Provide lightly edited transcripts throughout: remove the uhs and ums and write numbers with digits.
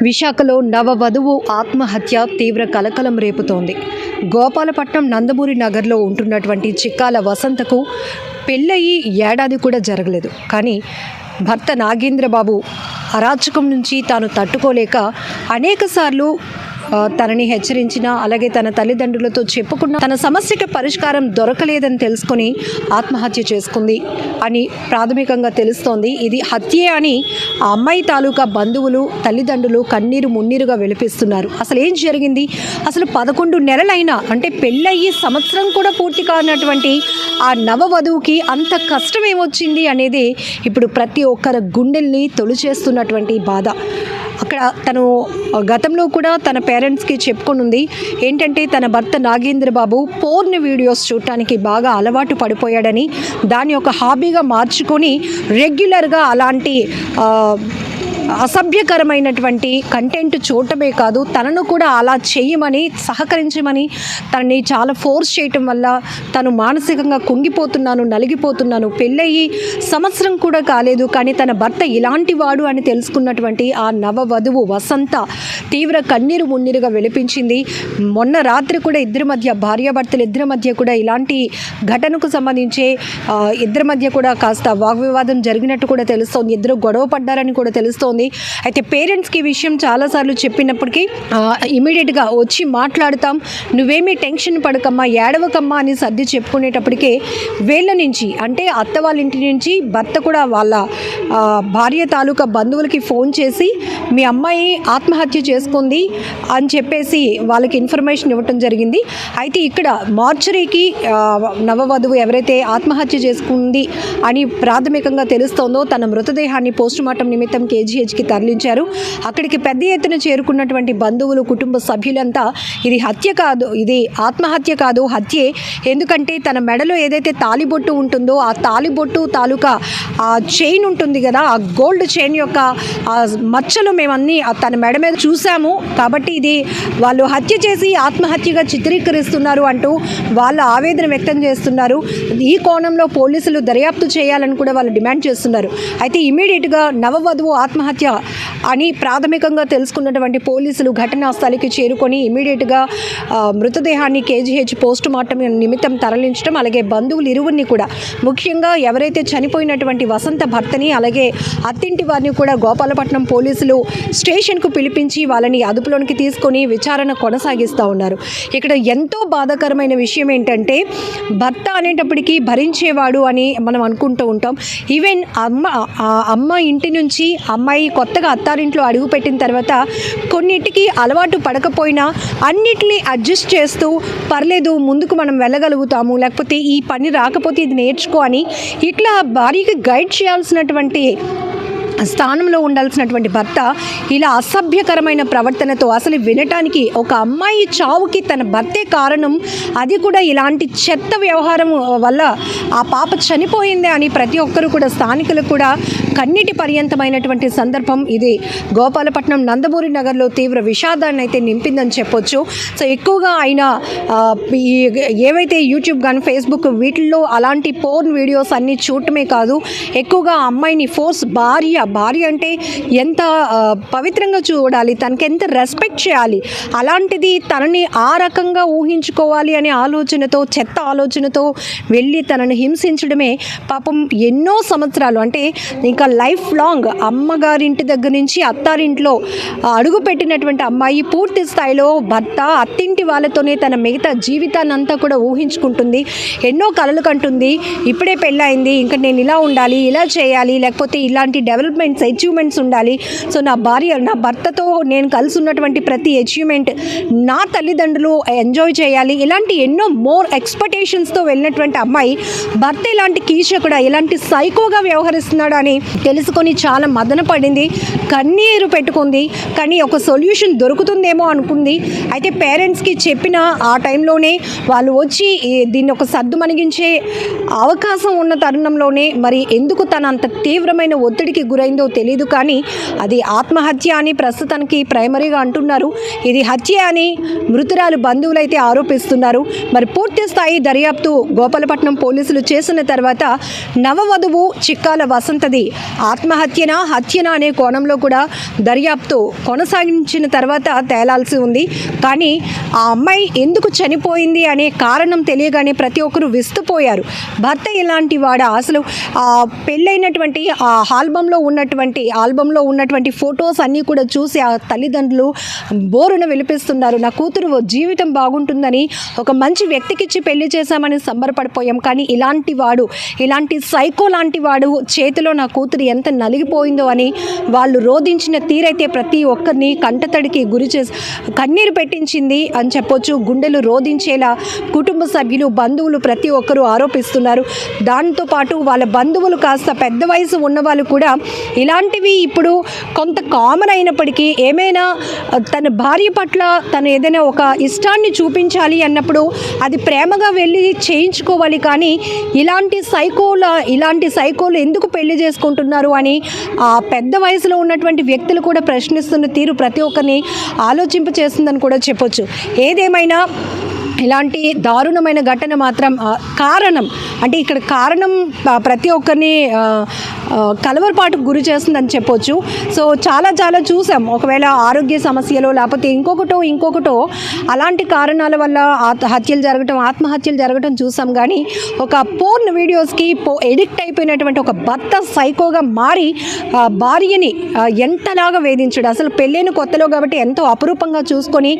విశాఖలో నవవధువు ఆత్మహత్య తీవ్ర కలకలం రేపుతోంది. గోపాలపట్నం నందమూరి నగర్లో ఉంటున్నటువంటి చిక్కాల వసంతకు పెళ్ళయి ఏడాది కూడా జరగలేదు. కానీ భర్త నాగేంద్రబాబు అరాచకం నుంచి తాను తట్టుకోలేక అనేకసార్లు తనని హెచ్చరించిన, అలాగే తన తల్లిదండ్రులతో చెప్పుకున్న తన సమస్యకి పరిష్కారం దొరకలేదని తెలుసుకొని ఆత్మహత్య చేసుకుంది అని ప్రాథమికంగా తెలుస్తోంది. ఇది హత్యే అని ఆ అమ్మాయి తాలూకా బంధువులు, తల్లిదండ్రులు కన్నీరు మున్నీరుగా విలపిస్తున్నారు. అసలు ఏం జరిగింది? అసలు 11 నెలలైనా, అంటే పెళ్ళయ్యి సంవత్సరం కూడా పూర్తి కానటువంటి ఆ నవవధువుకి అంత కష్టం ఏమొచ్చింది అనేది ఇప్పుడు ప్రతి ఒక్కరి గుండెల్ని తొలిచేస్తున్నటువంటి బాధ. అక్కడ తను గతంలో కూడా తన పేరెంట్స్కి చెప్పుకొనుంది ఏంటంటే, తన భర్త నాగేంద్రబాబు పోర్న్ వీడియోస్ చూడటానికి బాగా అలవాటు పడిపోయాడని, దాన్ని ఒక హాబీగా మార్చుకొని రెగ్యులర్గా అలాంటి అసభ్యకరమైనటువంటి కంటెంట్ చూడటమే కాదు, తనను కూడా అలా చేయమని, సహకరించమని తనని చాలా ఫోర్స్ చేయటం వల్ల తను మానసికంగా కుంగిపోతున్నాను, నలిగిపోతున్నాను, పెళ్ళయి సంవత్సరం కూడా కాలేదు కానీ తన భర్త ఇలాంటి వాడు అని తెలుసుకున్నటువంటి ఆ నవవధువు వసంత తీవ్ర కన్నీరు మున్నీరుగా విలపించింది. మొన్న రాత్రి కూడా ఇద్దరి మధ్య, భార్యాభర్తలు ఇద్దరి మధ్య కూడా ఇలాంటి ఘటనకు సంబంధించి ఇద్దరి మధ్య కూడా కాస్త వాగ్వివాదం జరిగినట్టు కూడా తెలుస్తోంది. ఇద్దరు గొడవ పడ్డారని కూడా తెలుస్తోంది. అయితే పేరెంట్స్కి ఈ విషయం చాలాసార్లు చెప్పినప్పటికీ ఇమీడియట్గా వచ్చి మాట్లాడతాం, నువ్వేమీ టెన్షన్ పడకమ్మా, ఏడవకమ్మా అని సర్ది చెప్పుకునేటప్పటికే వీళ్ళ నుంచి, అంటే అత్త వాళ్ళ ఇంటి నుంచి భర్త కూడా వాళ్ళ భార్య తాలూకా బంధువులకి ఫోన్ చేసి మీ అమ్మాయి ఆత్మహత్య చేసుకుంది అని చెప్పేసి వాళ్ళకి ఇన్ఫర్మేషన్ ఇవ్వటం జరిగింది. అయితే ఇక్కడ మార్చరీకి నవవధువు ఎవరైతే ఆత్మహత్య చేసుకుంది అని ప్రాథమికంగా తెలుస్తోందో తన మృతదేహాన్ని పోస్టుమార్టం నిమిత్తం కేజీహెచ్కి తరలించారు. అక్కడికి పెద్ద ఎత్తున చేరుకున్నటువంటి బంధువులు, కుటుంబ సభ్యులంతా ఇది హత్య కాదు, ఇది ఆత్మహత్య కాదు, హత్యే. ఎందుకంటే తన మెడలో ఏదైతే తాలిబొట్టు ఉంటుందో ఆ తాలిబొట్టు తాలూకా ఆ చైన్ ఉంటుంది కదా, ఆ గోల్డ్ చైన్ యొక్క మచ్చలు మేమన్నీ తన మెడ మీద చూసాము, కాబట్టి ఇది వాళ్ళు హత్య చేసి ఆత్మహత్యగా చిత్రీకరిస్తున్నారు అంటూ వాళ్ళ ఆవేదన వ్యక్తం చేస్తున్నారు. ఈ కోణంలో పోలీసులు దర్యాప్తు చేయాలని కూడా వాళ్ళు డిమాండ్ చేస్తున్నారు. అయితే ఇమీడియట్గా నవవధువు ఆత్మహత్య అని ప్రాథమికంగా తెలుసుకున్నటువంటి పోలీసులు ఘటనా స్థలికి చేరుకొని ఇమీడియట్గా మృతదేహాన్ని కేజీహెచ్ పోస్ట్ మార్టం నిమిత్తం తరలించడం, అలాగే బంధువులు ఇరువురిని కూడా, ముఖ్యంగా ఎవరైతే చనిపోయినటువంటి వసంత భర్తని అలాగే అత్తింటి వారిని కూడా గోపాలపట్నం పోలీసులు స్టేషన్కు పిలిపించి వాళ్ళని అదుపులోనికి తీసుకొని విచారణ కొనసాగిస్తూ ఉన్నారు. ఇక్కడ ఎంతో బాధాకరమైన విషయం ఏంటంటే, భర్త అనేటప్పటికీ భరించేవాడు అని మనం అనుకుంటూ ఉంటాం. ఈవెన్ అమ్మ ఇంటి నుంచి అమ్మాయి కొత్తగా అత్తారింట్లో అడుగుపెట్టిన తర్వాత కొన్నిటికి అలవాటు పడకపోయినా అన్నిటినీ అడ్జస్ట్ చేస్తూ పర్లేదు ముందుకు మనం వెళ్ళగలుగుతాము, లేకపోతే ఈ పని రాకపోతే ఇది నేర్చుకో అని ఇట్లా భార్యకి గైడ్ చేయాల్సినటువంటి స్థానంలో ఉండాల్సినటువంటి భర్త ఇలా అసభ్యకరమైన ప్రవర్తనతో, అసలు వినటానికి ఒక అమ్మాయి చావుకి తన భర్తే కారణం, అది కూడా ఇలాంటి చెత్త వ్యవహారం వల్ల ఆ పాప చనిపోయిందే అని ప్రతి ఒక్కరు కూడా, స్థానికులు కూడా కన్నీటి పర్యంతమైనటువంటి సందర్భం ఇది. గోపాలపట్నం నందమూరి నగర్లో తీవ్ర విషాదాన్ని అయితే నింపిందని చెప్పొచ్చు. సో ఎక్కువగా ఆయన ఏవైతే యూట్యూబ్ కానీ ఫేస్బుక్ వీటిల్లో అలాంటి పోర్న్ వీడియోస్ అన్నీ చూడటమే కాదు, ఎక్కువగా అమ్మాయిని ఫోర్స్, భార్య అంటే ఎంత పవిత్రంగా చూడాలి, తనకి ఎంత రెస్పెక్ట్ చేయాలి, అలాంటిది తనని ఆ రకంగా ఊహించుకోవాలి అనే ఆలోచనతో, చెత్త ఆలోచనతో వెళ్ళి తనని హింసించడమే. పాపం ఎన్నో సంవత్సరాలు, అంటే ఇంకా లైఫ్ లాంగ్ అమ్మగారింటి దగ్గర నుంచి అత్తారింట్లో అడుగుపెట్టినటువంటి అమ్మాయి పూర్తి స్థాయిలో భర్త, అత్తింటి వాళ్ళతోనే తన మిగతా జీవితాన్ని అంతా కూడా ఊహించుకుంటుంది. ఎన్నో కలలు కంటుంది, ఇప్పుడే పెళ్ళయింది, ఇంకా నేను ఇలా ఉండాలి, ఇలా చేయాలి, లేకపోతే ఇలాంటి అచీవ్మెంట్స్ ఉండాలి, సో నా భర్తతో నేను కలిసి ఉన్నటువంటి ప్రతి అచీవ్మెంట్ నా తల్లిదండ్రులు ఎంజాయ్ చేయాలి, ఇలాంటి ఎన్నో మోర్ ఎక్స్పెక్టేషన్స్తో వెళ్ళినటువంటి అమ్మాయి భర్త ఇలాంటి కీచకుడా, ఇలాంటి సైకోగా వ్యవహరిస్తున్నాడు అని తెలుసుకొని చాలా మదన పడింది, కన్నీరు పెట్టుకుంది. కానీ ఒక సొల్యూషన్ దొరుకుతుందేమో అనుకుంది. అయితే పేరెంట్స్కి చెప్పిన ఆ టైంలోనే వాళ్ళు వచ్చి దీన్ని ఒక సర్దు మణిగించే అవకాశం ఉన్న తరుణంలోనే మరి ఎందుకు తన అంత తీవ్రమైన ఒత్తిడికి గురైందో తెలియదు. కానీ అది ఆత్మహత్య అని ప్రస్తుతానికి ప్రైమరీగా అంటున్నారు. ఇది హత్య అని మృతురాలు బంధువులైతే ఆరోపిస్తున్నారు. మరి పూర్తి స్థాయి దర్యాప్తు గోపాలపట్నం పోలీసులు దర్యాప్తు చేసిన తర్వాత నవవధువు చిక్కాల వసంతది ఆత్మహత్యనా హత్యనా అనే కోణంలో కూడా దర్యాప్తు కొనసాగించిన తర్వాత తేలాల్సి ఉంది. కానీ ఆ అమ్మాయి ఎందుకు చనిపోయింది అనే కారణం తెలియగానే ప్రతి ఒక్కరూ విస్తుపోయారు. భర్త ఎలాంటి వాడా, అసలు పెళ్ళైనటువంటి ఆ ఆల్బంలో ఉన్నటువంటి ఫొటోస్ అన్నీ కూడా చూసి ఆ తల్లిదండ్రులు బోరున విలిపిస్తున్నారు. నా కూతురు జీవితం బాగుంటుందని ఒక మంచి వ్యక్తికిచ్చి పెళ్లి చేశామని సంబరపడిపోయాం. కానీ ఇలాంటి సైకో లాంటి వాడు చేతిలో నా కూతురు ఎంత నలిగిపోయిందో అని వాళ్ళు రోధించిన తీరైతే ప్రతి ఒక్కరిని కంటతడికి గురి చేసి కన్నీరు పెట్టించింది అని చెప్పొచ్చు. గుండెలు రోధించేలా కుటుంబ సభ్యులు, బంధువులు ప్రతి ఒక్కరూ ఆరోపిస్తున్నారు. దాంతోపాటు వాళ్ళ బంధువులు కాస్త పెద్ద వయసు ఉన్నవాళ్ళు కూడా ఇలాంటివి ఇప్పుడు కొంత కామన్ అయినప్పటికీ ఏమైనా తన భార్య పట్ల తను ఏదైనా ఒక ఇష్టాన్ని చూపించాలి అన్నప్పుడు అది ప్రేమగా వెళ్ళి చేయించుకోవాలి. కానీ ఇలాంటి సైకోలు ఎందుకు పెళ్లి చేసుకుంటున్నారు అని ఆ పెద్ద వయసులో ఉన్నటువంటి వ్యక్తులు కూడా ప్రశ్నిస్తున్న తీరు ప్రతి ఒక్కరిని ఆలోచింపచేస్తుందని కూడా చెప్పొచ్చు. ఏదేమైనా ఇలాంటి దారుణమైన ఘటన మాత్రం ఇక్కడ కారణం ప్రతి ఒక్కరిని కలవరపాటుకు గురి చేస్తుందని చెప్పొచ్చు. సో చాలా చూసాం. ఒకవేళ ఆరోగ్య సమస్యలు లేకపోతే ఇంకొకటో అలాంటి కారణాల వల్ల ఆత్మహత్యలు జరగటం చూసాం. కానీ ఒక పోర్న్ వీడియోస్కి ఎడిక్ట్ అయిపోయినటువంటి ఒక భర్త సైకోగా మారి భార్యని ఎంతలాగా వేధించడు. అసలు పెళ్ళైన కొత్తలో కాబట్టి ఎంతో అపురూపంగా చూసుకొని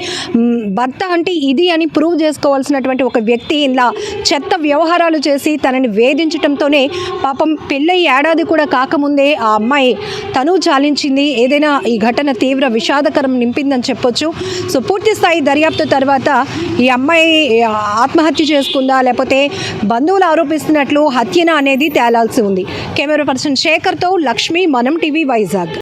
భర్త అంటే ఇది అని ప్రూవ్ చేసుకోవాల్సినటువంటి ఒక వ్యక్తి ఇలా చెత్త వ్యవహారాలు చేసి తనని వేధించడంతోనే పాపం పెళ్ళై ఏడాది కూడా కాకముందే ఆ అమ్మాయి తను చాలించింది. ఏదైనా ఈ ఘటన తీవ్ర విషాదకరం నింపిందని చెప్పొచ్చు. సో పూర్తి స్థాయి దర్యాప్తు తర్వాత ఈ అమ్మాయి ఆత్మహత్య చేసుకుందా లేకపోతే బంధువులు ఆరోపిస్తున్నట్లు హత్యనా అనేది తేలాల్సి ఉంది. కెమెరా పర్సన్ శేఖర్తో లక్ష్మి, మనం టీవీ, వైజాగ్.